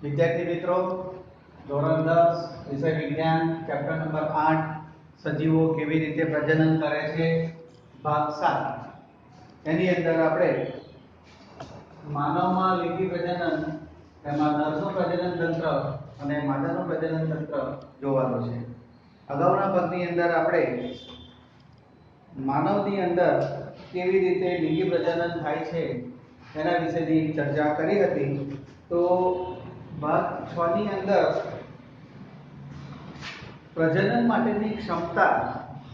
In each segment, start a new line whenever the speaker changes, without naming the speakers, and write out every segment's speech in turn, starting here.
विद्यार्थी मित्रों, ધોરણ 10 વિષય વિજ્ઞાન ચેપ્ટર નંબર 8 સજીવો કેવી રીતે પ્રજનન કરે છે ભાગ 7 એની અંદર આપણે માનવમાં લિંગી પ્રજનન એમાં નરનું પ્રજનન તંત્ર અને માદાનું પ્રજનન તંત્ર જોવાનું છે। અગાઉના ભાગની અંદર આપણે માનવની અંદર કેવી રીતે લિંગી પ્રજનન થાય છે એના વિશેની ચર્ચા કરી હતી। તો भाग 6 ની અંદર प्रजनन माटेनी क्षमता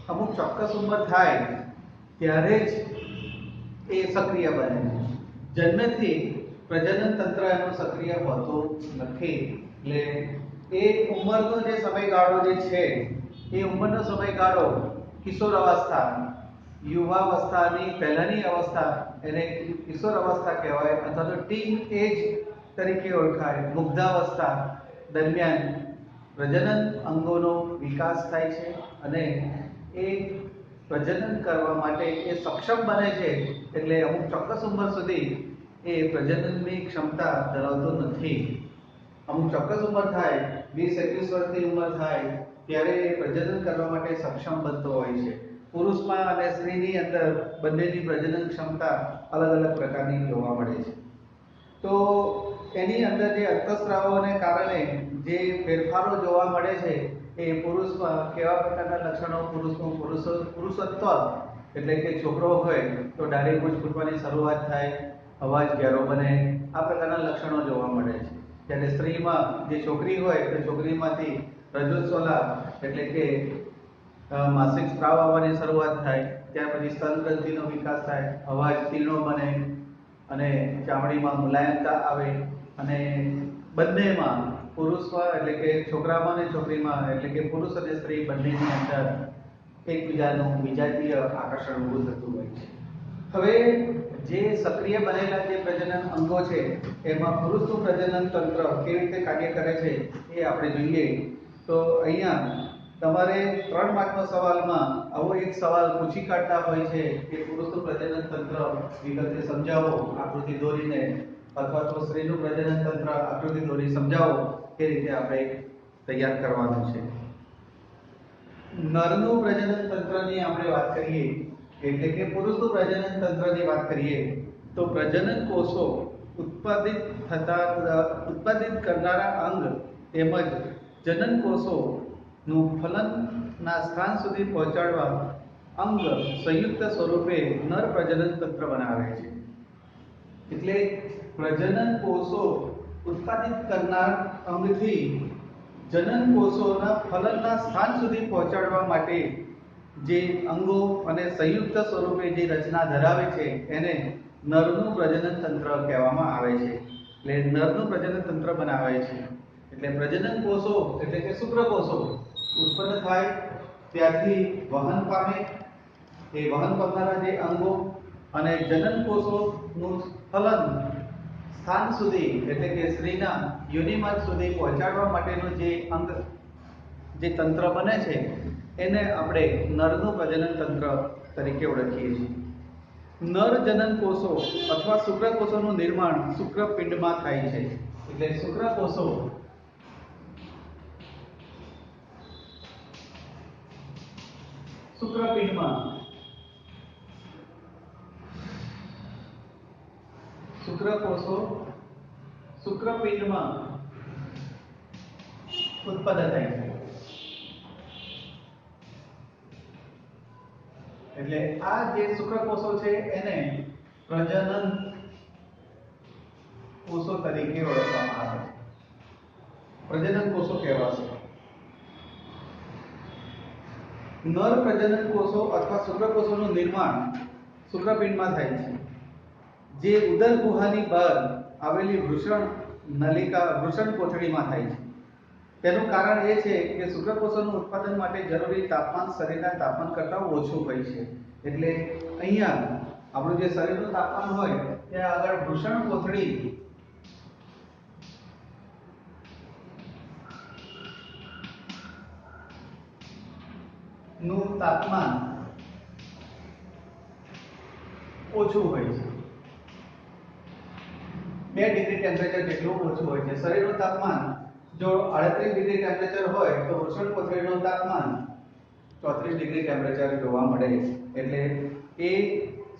अमुक ચોક્કસ ઉંમર થાય ત્યારે જ એ સક્રિય બને છે। જન્મથી પ્રજનન તંત્ર એનું સક્રિય હોતું નથી। એટલે એ ઉંમરનો જે સમયગાળો જે છે એ ઉંમરનો સમયગાળો કિશોર અવસ્થા યુવાવસ્થાની પહેલાની અવસ્થા એને કિશોર અવસ્થા કહેવાય અથવા તો ટીન એજ તરીકે ઓળખાય। મુગ્ધાવસ્થા દરમિયાન પ્રજનન અંગોનો વિકાસ થાય છે અને એ પ્રજનન કરવા માટે એ સક્ષમ બને છે। એટલે અમુક ચોક્કસ ઉંમર સુધી એ પ્રજનનની ક્ષમતા ધરાવતો નથી। અમુક ચોક્કસ ઉંમર થાય 20-21 વર્ષની ઉંમર થાય ત્યારે એ પ્રજનન કરવા માટે સક્ષમ બનતો હોય છે। પુરુષમાં અને સ્ત્રીની અંદર બંનેની પ્રજનન ક્ષમતા અલગ અલગ પ્રકારની જોવા મળે છે। તો એની અંદર જે અંતઃસ્ત્રાવોને કારણે જે ફેરફારો જોવા મળે છે એ પુરુષમાં કેવા પ્રકારના લક્ષણો પુરુષત્વ એટલે કે છોકરો હોય તો દાઢી મૂછ ફૂટવાની શરૂઆત થાય, અવાજ ઘેરો બને, આ પ્રકારના લક્ષણો જોવા મળે છે। જ્યારે સ્ત્રીમાં જે છોકરી હોય તો છોકરીમાંથી રજોત્સોલા એટલે કે માસિક સ્ત્રાવ આવવાની શરૂઆત થાય, ત્યાર પછી સ્તન ગ્રંથિનો વિકાસ થાય, અવાજ તીક્ષ્ણ બને અને ચામડીમાં મુલાયમતા આવે અને બંનેમાં પુરુષમાં એટલે કે છોકરામાં અને છોકરીમાં એટલે કે પુરુષ અને સ્ત્રી બંનેની અંદર એકબીજાનું વિજાતીય આકર્ષણ ઊભું થતું હોય છે। હવે જે સક્રિય બનેલા જે પ્રજનન અંગો છે એમાં પુરુષનું પ્રજનન તંત્ર કેવી રીતે કાર્ય કરે છે એ આપણે જોઈએ। તો અહીંયા તમારે 3 માર્કનો સવાલમાં આવો એક સવાલ પૂછી કાઢતા હોય છે કે પુરુષનું પ્રજનન તંત્ર વિગતે સમજાવો આકૃતિ દોરીને, અથવા તો સ્ત્રીનું પ્રજનન તંત્ર આકૃતિ દોરી સમજાવો। એ રીતે આપણે તૈયાર કરવાનું છે। નરનું પ્રજનન તંત્રની આપણે વાત કરીએ એટલે કે પુરુષનું પ્રજનન તંત્રની વાત કરીએ તો પ્રજનન કોષો ઉત્પાદિત કરનારા અંગ તેમજ જનન કોષોનું ફલનના સ્થાન સુધી પહોંચાડવા અંગ સંયુક્ત સ્વરૂપે નર પ્રજનન તંત્ર બનાવે છે। એટલે પ્રજનન કોષો ઉત્પાદિત કરનાર અંગથી જનન કોષોના ફલનના સ્થાન સુધી પહોંચાડવા માટે જે અંગો અને સંયુક્ત સ્વરૂપે જે રચના ધરાવે છે એને નરનું પ્રજનન તંત્ર કહેવામાં આવે છે। એટલે નરનું પ્રજનન તંત્ર બનાવે છે। એટલે પ્રજનન કોષો એટલે કે શુક્રકોષો ઉત્પન્ન થાય ત્યારથી વહન પામે, એ વહન કરનારા જે અંગો અને જનન કોષોનું ફલન સ્થાન સુધી એટલે કે સ્ત્રીના યોનિમાર્ગ સુધી પહોંચાડવા માટેનું જે અંગ જે તંત્ર બને છે એને આપણે નરનું પ્રજનન તંત્ર તરીકે ઓળખીએ છીએ। નર જનન કોષો અથવા શુક્રકોષોનું નિર્માણ શુક્રપિંડમાં થાય છે। એટલે શુક્રકોષો શુક્રપિંડમાં શુક્રપિંડમાં ઉત્પન્ન થાય છે। એટલે આ જે શુક્રકોષો છે એને પ્રજનન કોષો તરીકે ઓળખવામાં આવે છે, પ્રજનન કોષો કહેવાશે। નર પ્રજનન કોષો અથવા શુક્રકોષોનું નિર્માણ શુક્રપિંડમાં થાય છે, જે ઉદર ગુહાની બહાર આવેલી વૃષણ નલિકા વૃષણ કોથળીમાં થાય છે। તેનું કારણ એ છે કે શુક્રકોષોનું ઉત્પાદન માટે જરૂરી તાપમાન શરીરના તાપમાન કરતાં ઓછું હોય છે। એટલે અહીંયા આપણું જે શરીરનું તાપમાન હોય ત્યાં આગળ વૃષણ કોથળી નું તાપમાન ઓછું હોય છે। 2 ડિગ્રી ટેમ્પરેચર જેટલું ઓછું હોય છે. શરીરનું તાપમાન જો 38 ડિગ્રી ટેમ્પરેચર હોય તો વૃષણકોથળીનું તાપમાન 34 ડિગ્રી ટેમ્પરેચર જોવા મળે. એટલે એ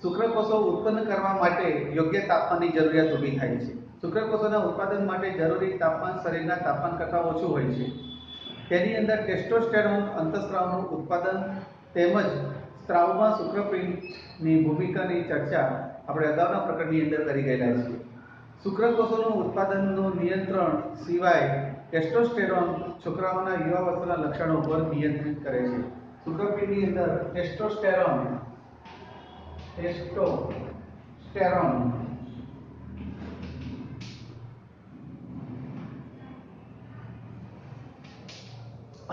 શુક્રકોષો ઉત્પન્ન કરવા માટે યોગ્ય તાપમાનની જરૂરિયાત ઊભી થાય છે. શુક્રકોષોના ઉત્પાદન માટે જરૂરી તાપમાન શરીરના તાપમાન કરતાં ઓછું હોય છે. તેની અંદર ટેસ્ટોસ્ટેરોન અંતઃસ્ત્રાવનું ઉત્પાદન તેમજ સ્ત્રાવમાં શુક્રપિંડની ભૂમિકાની ચર્ચા આપણે અગાઉના પ્રકરણની અંદર કરી ગયેલા છીએ. શુક્રકોષોનું ઉત્પાદનનું નિયંત્રણ સિવાય ટેસ્ટોસ્ટેરોન છોકરાઓના યુવાવસ્થાના લક્ષણો પર નિયંત્રિત કરે છે. શુક્રપિંડની અંદર ટેસ્ટોસ્ટેરોન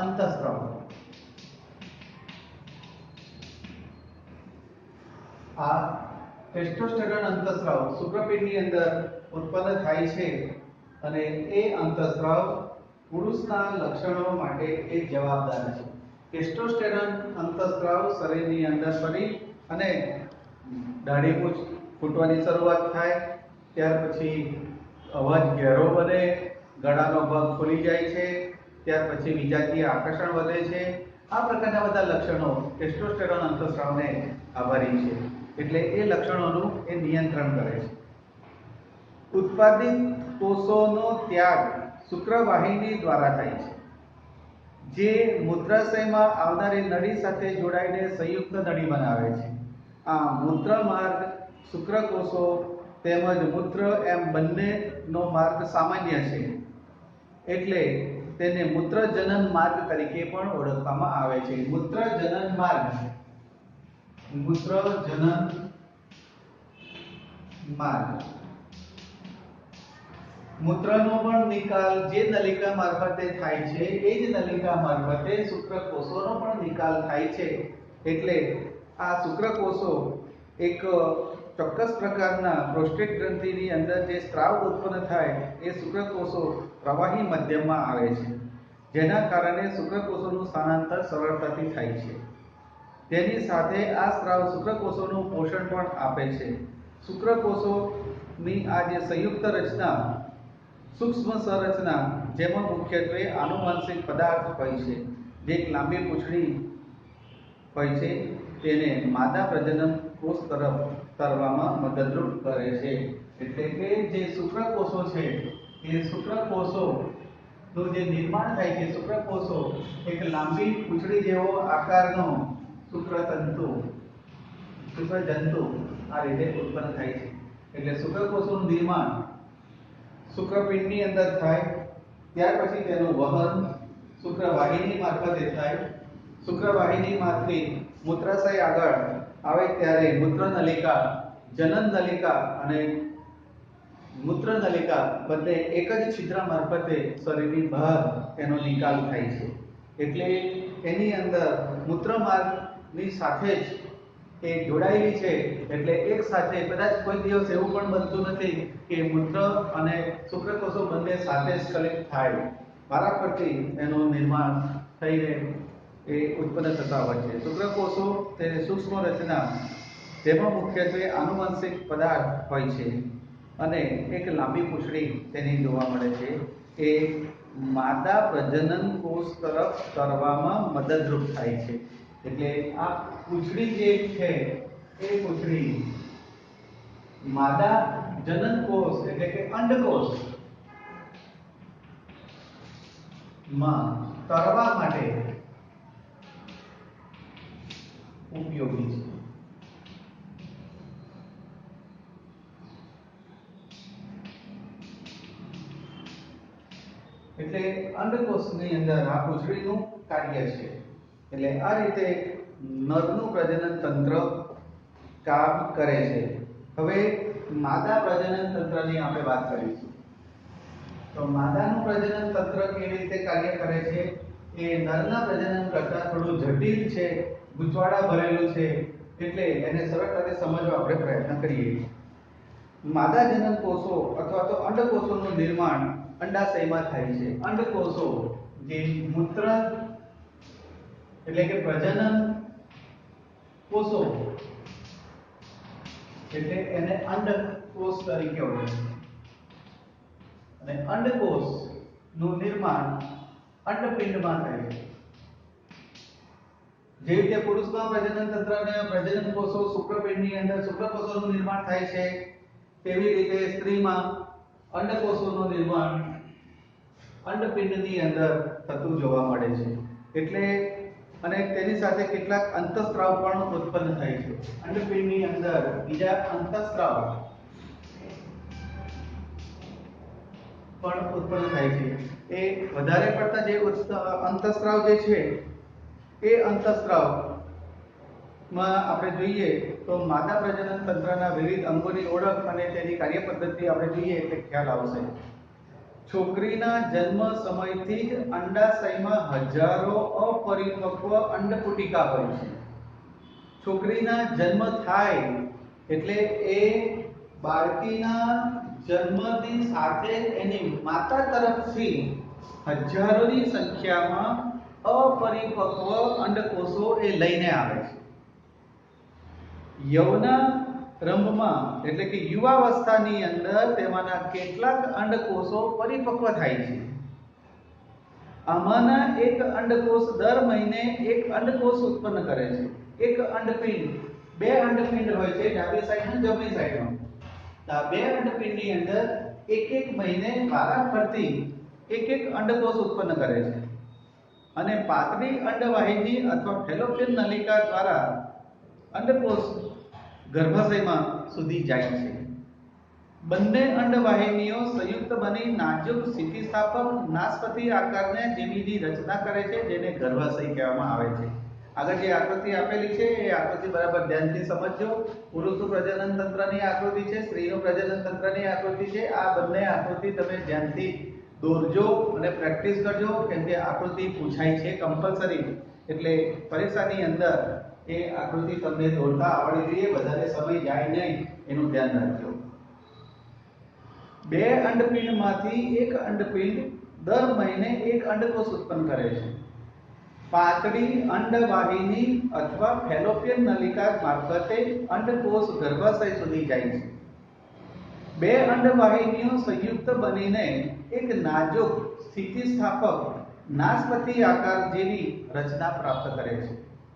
અંતઃસ્ત્રાવ આ ટેસ્ટોસ્ટેરોન અંતઃસ્ત્રાવ શુક્રપિંડની અંદર ઉત્પન્ન થાય છે અને એ અંતઃસ્ત્રાવ પુરુષના લક્ષણો માટે એ જવાબદાર છે. ટેસ્ટોસ્ટેરોન અંતઃસ્ત્રાવ શરીરની અંદર ફરી અને દાઢી મૂછ ફૂટવાની શરૂઆત થાય, ત્યાર પછી અવાજ ઘેરો બને, ગળાનો ભાગ ખુલી જાય છે, ત્યાર પછી વિજાતીય આકર્ષણ વધે છે. આ પ્રકારના બધા લક્ષણો ટેસ્ટોસ્ટેરોન અંતઃસ્ત્રાવને આભારી છે. એટલે એ લક્ષણોનું એ નિયંત્રણ કરે છે. ઉત્પાદિત કોષોનો ત્યાગ શુક્રવાહિની દ્વારા થાય છે, જે મૂત્રાશયમાં આવનારી નળી સાથે જોડાઈને સંયુક્ત નળી બનાવે છે. આ મૂત્રમાર્ગ શુક્રકોષો તેમજ મૂત્ર એમ બંનેનો માર્ગ સામાન્ય છે, એટલે તેને મૂત્રજનન માર્ગ તરીકે પણ ઓળખવામાં આવે છે. મૂત્રજનન માર્ગ મૂત્રનો પણ નિકાલ જે નલિકા મારફતે થાય છે એ જ નલિકા મારફતે શુક્રકોષોનો પણ નિકાલ થાય છે. એટલે આ શુક્રકોષો એક ચોક્કસ પ્રકારના પ્રોસ્ટેટ ગ્રંથિની અંદર જે સ્ત્રાવ ઉત્પન્ન થાય એ શુક્રકોષો પ્રવાહી માધ્યમમાં આવે છે, જેના કારણે શુક્રકોષોનું સ્થાનાંતર સરળતાથી થાય છે. તેની સાથે આ સ્ત્રાવ શુક્રકોષોનું પોષણ પણ આપે છે. શુક્રકોષોની આ જે સંયુક્ત રચના સૂક્ષ્મ સંરચના જેમાં મુખ્યત્વે આનુવંશિક પદાર્થ હોય છે, જે એક લાંબી પૂંછડી હોય છે, તેને માદા પ્રજનન કોષ તરફ તરવામાં મદદરૂપ કરે છે. એટલે કે જે શુક્રકોષો છે એ શુક્રકોષોનું જે નિર્માણ થાય છે, શુક્રકોષો એક લાંબી પૂંછડી જેવો આકારનો શુક્રજંતુ આ રીતે ઉત્પન્ન થાય છે. એટલે શુક્રકોષોનું નિર્માણ શુક્રપિંડની અંદર થાય, ત્યાર પછી તેનું વહન શુક્રવાહિની મારફતે થાય. શુક્રવાહિનીમાંથી મૂત્રાશય આગળ આવે ત્યારે મૂત્રનલિકા, જનન નલિકા અને મૂત્રનલિકા બંને એક જ છિદ્ર મારફતે શરીરની બહાર તેનો નિકાલ થાય છે. એટલે એની અંદર મૂત્રમાર્ગની સાથે જ એ જોડાયેલી છે. એટલે એક સાથે કદાચ કોઈ દિવસ એવું પણ બનતું નથી કે મૂત્ર અને શુક્રકોષો બંને સાથે સ્ખલિત થાય. વારાફરતી એનું નિર્માણ થઈને એ ઉત્પન્ન થતા હોય છે. શુક્રકોષો તે સૂક્ષ્મ રચના જેમાં મુખ્યત્વે આનુવંશિક પદાર્થ હોય છે અને એક લાંબી પૂંછડી તેની જોવા મળે છે. એ માદા પ્રજનન કોષ તરફ તરવામાં મદદરૂપ થાય છે. એટલે આ પૂંછડી જે છે એ પૂંછડી માદા જનન કોષ એટલે કે અંડકોષ માં તરવા માટે ઉપયોગી છે. એટલે અંડકોષની અંદર આ પૂંછડીનું કાર્ય છે. એટલે આ રીતે નરનું પ્રજનન તંત્ર કામ કરે છે. હવે માદા પ્રજનન તંત્રની આપણે વાત કરીશું. તો માદાનું પ્રજનન તંત્ર કેવી રીતે કાર્ય કરે છે એ નરના પ્રજનન કરતાં થોડું જટિલ છે, ગૂંચવાડા ભરેલું છે. એટલે એને સરળતાથી સમજવા આપણે પ્રયત્ન કરીએ. માદા જનન કોષો અથવા તો અંડકોષોનું નિર્માણ અંડાશયમાં થાય છે. અંડકોષો જે મૂત્ર એટલે કે પ્રજનન કોષો એટલે એને અંડકોષ તરીકે ઓળખે છે. અને અંડકોષનું નિર્માણ અંડપિંડમાં થાય છે. જે રીતે પુરુષમાં પ્રજનન તંત્ર અને પ્રજનન કોષો શુક્રપિંડની અંદર શુક્રકોષોનું નિર્માણ થાય છે, તેવી રીતે સ્ત્રીમાં અંડકોષોનું નિર્માણ અંડપિંડની અંદર થતું જોવા મળે છે. એટલે અને તેની સાથે કેટલાક અંતઃસ્ત્રાવ પણ ઉત્પન્ન થાય છે. અંડપિંડની અંદર બીજા અંતઃસ્ત્રાવ પણ ઉત્પન્ન થાય છે. એ વધારે પડતા જે અંતઃસ્ત્રાવ જે છે એ અંતઃસ્ત્રાવમાં આપણે જોઈએ તો માદા પ્રજનન તંત્રના વિવિધ અંગોની ઓળખ અને તેની કાર્યપદ્ધતિ આપણે જોઈએ એટલે ખ્યાલ આવશે. છોકરીના જન્મ સમયથી જ અંડાશયમાં હજારો અપરિપક્વ અંડપુટિકા હોય છે. છોકરીના જન્મ થાય એટલે એ બાળકીના જન્મની સાથે એની માતા તરફથી હજારોની સંખ્યામાં અપરિપક્વ અંડકોષો એ લઈને આવે છે. યૌનારંભમાં એટલે કે યુવાવસ્થાની અંદર તેમાંના કેટલાક અંડકોષો પરિપક્વ થાય છે. આમાંના એક અંડકોષ દર મહિને એક અંડકોષ ઉત્પન્ન કરે છે. એક અંડપિંડ, બે અંડપિંડ હોય છે, ડાબી સાઈડ અને જમણી સાઈડમાં. આ બે અંડપિંડની અંદર એક મહિને વારાફરતી એક અંડકોષ ઉત્પન્ન કરે છે અને પાતળી અંડવાહિની અથવા ફેલોપિયન નલિકા દ્વારા અંડકોષ ગર્ભાશયમાં સુધી જાય છે. બંને અંડવાહિનીઓ સંયુક્ત બની નાજુક સ્થિતિસ્થાપક નાસપતિ આકારની જીવીની રચના કરે છે, જેને ગર્ભાશય કહેવામાં આવે છે. આગળ જે આકૃતિ આપેલી છે એ આકૃતિ બરાબર ધ્યાનથી સમજજો. પુરુષનું પ્રજનન તંત્રની આકૃતિ છે, સ્ત્રીનું પ્રજનન તંત્રની આકૃતિ છે. આ બંને આકૃતિ તમે ધ્યાનથી દોરજો અને પ્રેક્ટિસ કરજો, કેમ કે આકૃતિ પૂછાય છે કમ્પલસરી. એટલે પરીક્ષાની અંદર એ આકૃતિ તમને દોરતા આવડવી જોઈએ, વધારે સમય જાય નહીં એનું ધ્યાન રાખજો. બે અંડપિંડમાંથી એક અંડપિંડ દર મહિને એક અંડકોષ ઉત્પન્ન કરે છે. પાતળી અંડવાહિની અથવા ફેલોપિયન નલિકા મારફતે અંડકોષ ગર્ભાશય સુધી જાય છે. બે અંડવાહિનીઓ સંયુક્ત બનીને એક નાજુક સ્થિતિસ્થાપક નાસપતિ આકાર જેવી રચના પ્રાપ્ત કરે છે,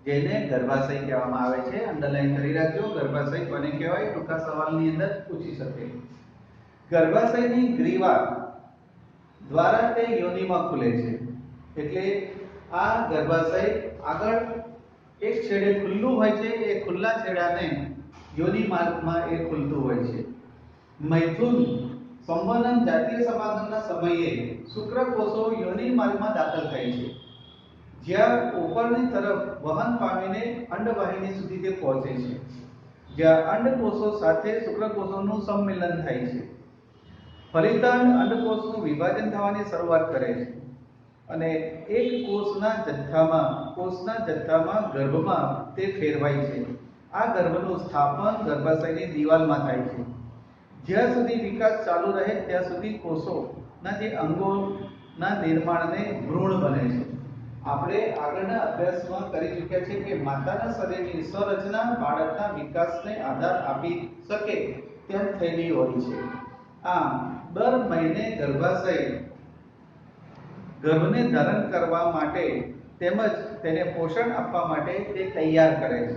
જેને ગર્ભાશય કહેવામાં આવે છે. અંડરલાઈન કરી રાખજો, ગર્ભાશય કોને કહેવાય, ટૂંકા સવાલની અંદર પૂછી શકે. ગર્ભાશયની ગ્રીવા દ્વારા તે યોનિમાં ખુલે છે. એટલે આ ગર્ભાશય આગળ એક છેડે ખુલ્લું હોય છે, એ ખુલ્લા છેડાને યોનિ માર્ગમાં એ ખુલતું હોય છે. મૈથુન સંવનન જાતીય સમાગમના સમયે શુક્રકોષો યોનિ માર્ગમાં દાખલ થાય છે, જ્યાં ઉપરની તરફ વહન પામીને અંડવાહિની સુધી તે પહોંચે છે, જ્યાં અંડકોષો સાથે શુક્રકોષોનું સંમેલન થાય છે. ફલિતાંડ અંડકોષનું વિભાજન થવાની શરૂઆત કરે છે અને એક કોષના જથ્થામાં ગર્ભમાં તે ફેરવાય છે. આ ગર્ભનું સ્થાપન ગર્ભાશયની દિવાલમાં થાય છે. જ્યાં સુધી વિકાસ ચાલુ રહે ત્યાં સુધી કોષોના જે અંગોના નિર્માણને ભ્રૂણ બને છે. આપણે આગળના અભ્યાસમાં કરી ચૂક્યા છે કે માતાના શરીરની સંરચના બાળકના વિકાસને આધાર આપી શકે તેમ થયેલી હોય છે. આમ દર મહિને ગર્ભાશય ગર્ભને ધારણ કરવા માટે તેમજ તેને પોષણ આપવા માટે તે તૈયાર કરે છે.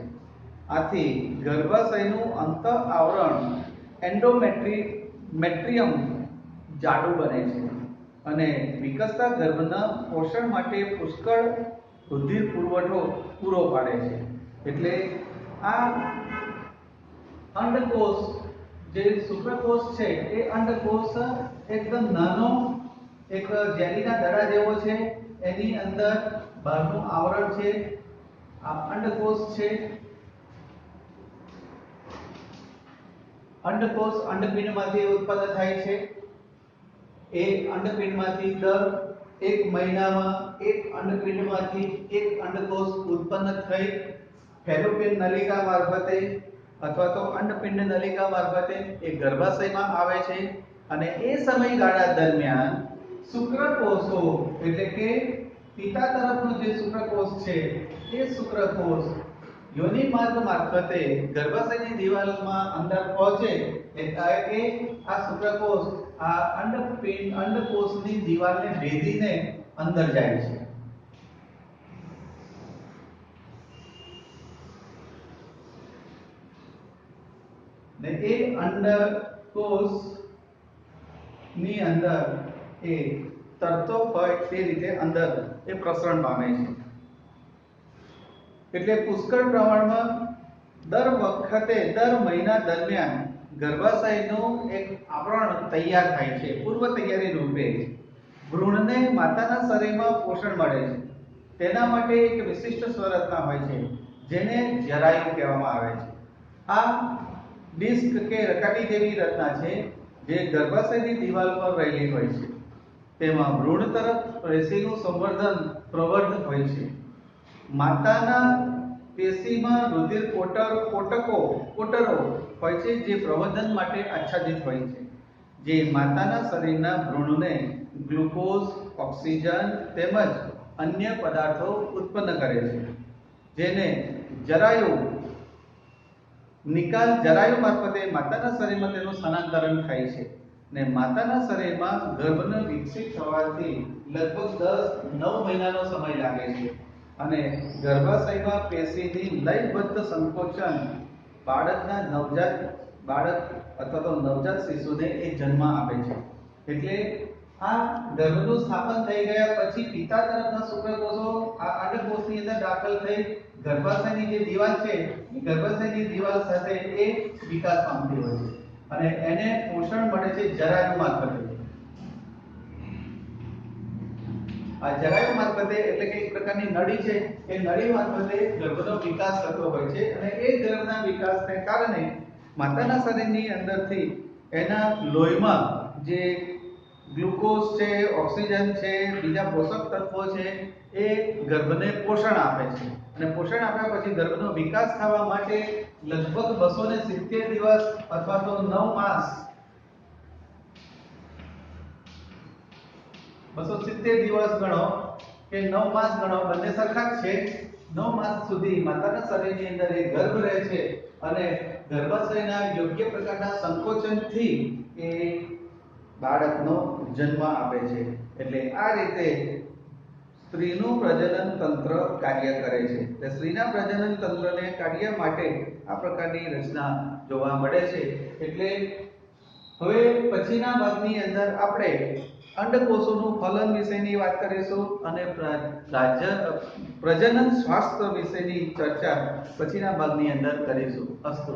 આથી ગર્ભાશયનું અંતઃ આવરણ એન્ડોમેટ્રિયમ જાડું બને છે અને વિકસતા ગર્ભના પોષણ માટે પુષ્કળ રુધિર પુરવઠો પૂરો પાડે છે. એટલે આ અંડકોષ જે શુક્રકોષ છે એ અંડકોષ એકદમ નાનો એક જેલીના દડા જેવો છે. એની અંદર બહારનું આવરણ છે, આ અંડકોષ છે. અંડકોષ અંડપિંડમાંથી ઉત્પન્ન થાય છે. એ અંડપિંડમાંથી દર એક મહિનામાં એક અંડપિંડમાંથી એક અંડકોષ ઉત્પન્ન થઈ ફેલોપિયન નલિકા મારફતે અથવા તો અંડપિંડ નલિકા મારફતે એ ગર્ભાશયમાં આવે છે અને એ સમયગાળા દરમિયાન શુક્રકોષો એટલે કે પિતા તરફનો જે શુક્રકોષ છે એ શુક્રકોષ યોનિ માર્ગ મારફતે ગર્ભાશયની દિવાલમાં અંદર પહોંચે એટલે આ શુક્રકોષ આ અંડકોષની દિવાલને ભેદીને અંદર જાય છે. ને એ અંડકોષ ની અંદર એ તરતો હોય તે રીતે અંદર એ પ્રસરણ પામે છે. એટલે પુષ્કળ પ્રમાણમાં દર વખતે દર મહિના દરમિયાન ગર્ભાશયનું એક આવરણ તૈયાર થાય છે. પૂર્વ તૈયારી રૂપે ભ્રૂણને માતાના શરીરમાં પોષણ મળે છે. તેના માટે એક વિશિષ્ટ સ્વરચના હોય છે જેને જરાયુ કહેવામાં આવે છે. આ ડિસ્ક કે રકાટી જેવી રચના છે જે ગર્ભાશયની દિવાલ પર રહેલી હોય છે. તેમાં ભ્રૂણ તરફ પેશીનું સંવર્ધન પ્રવર્ધ હોય છે. માતાના પેશીમાં રુધિર કોટરો હોય છે જે પ્રવર્ધન માટે આચ્છાદિત હોય છે, જે માતાના શરીરના ભ્રૂણને ગ્લુકોઝ, ઓક્સિજન તેમજ અન્ય પદાર્થો ઉત્પન્ન કરે છે, જેને જરાયુ મારફતે માતાના શરીરમાં તેનું સ્થાનાંતરણ થાય છે. ને માતાના શરીરમાં ગર્ભને વિકસિત થવાથી લગભગ 9 મહિનાનો સમય લાગે છે અને ગર્ભાશયમાં પેશીની લયબદ્ધ સંકોચન બાળકના નવજાત શિશુને એ જન્મ આપે છે. એટલે આ ગર્ભનું સ્થાપન થઈ ગયા પછી પિતા તરફના શુક્રકોષો આ અંડકોષની અંદર દાખલ થઈ ગર્ભાશયની જે દિવાલ છે એ ગર્ભાશયની દિવાલ સાથે એ વિકાસ પામતી હોય છે અને એને પોષણ મળે છે જરાયુ મારફતે. આ જરાયુ મારફતે એટલે કે એક પ્રકારની નળી છે, એ નળી મારફતે ગર્ભનો વિકાસ થતો હોય છે અને એ ગર્ભના વિકાસને કારણે માતાના શરીરની અંદરથી એના લોહીમાં જે ગ્લુકોઝ છે, ઓક્સિજન છે, બીજા પોષક તત્વો છે એ ગર્ભને પોષણ આપે છે અને પોષણ આપ્યા પછી ગર્ભનો વિકાસ થવા માટે લગભગ 270 દિવસ અથવા તો 9 માસ 270 દિવસ ગણો કે 9 માસ ગણો, બંને સરખા જ છે. 9 માસ સુધી માતાના શરીરની અંદર એ ગર્ભ રહે છે અને ગર્ભાશયના યોગ્ય પ્રકારના સંકોચનથી એ બાળકનો જન્મ આપે છે. એટલે આ રીતે સ્ત્રીનું પ્રજનન તંત્ર કાર્ય કરે છે. એટલે સ્ત્રીના પ્રજનન તંત્રને કાર્ય માટે આ પ્રકારની રચના જોવા મળે છે. એટલે હવે પછીના ભાગની અંદર આપણે અંડકોષોનું ફલન વિશેની વાત કરીશું અને પ્રજનન સ્વાસ્થ્ય વિશેની ચર્ચા પછીના ભાગની અંદર કરીશું. અસ્તુ.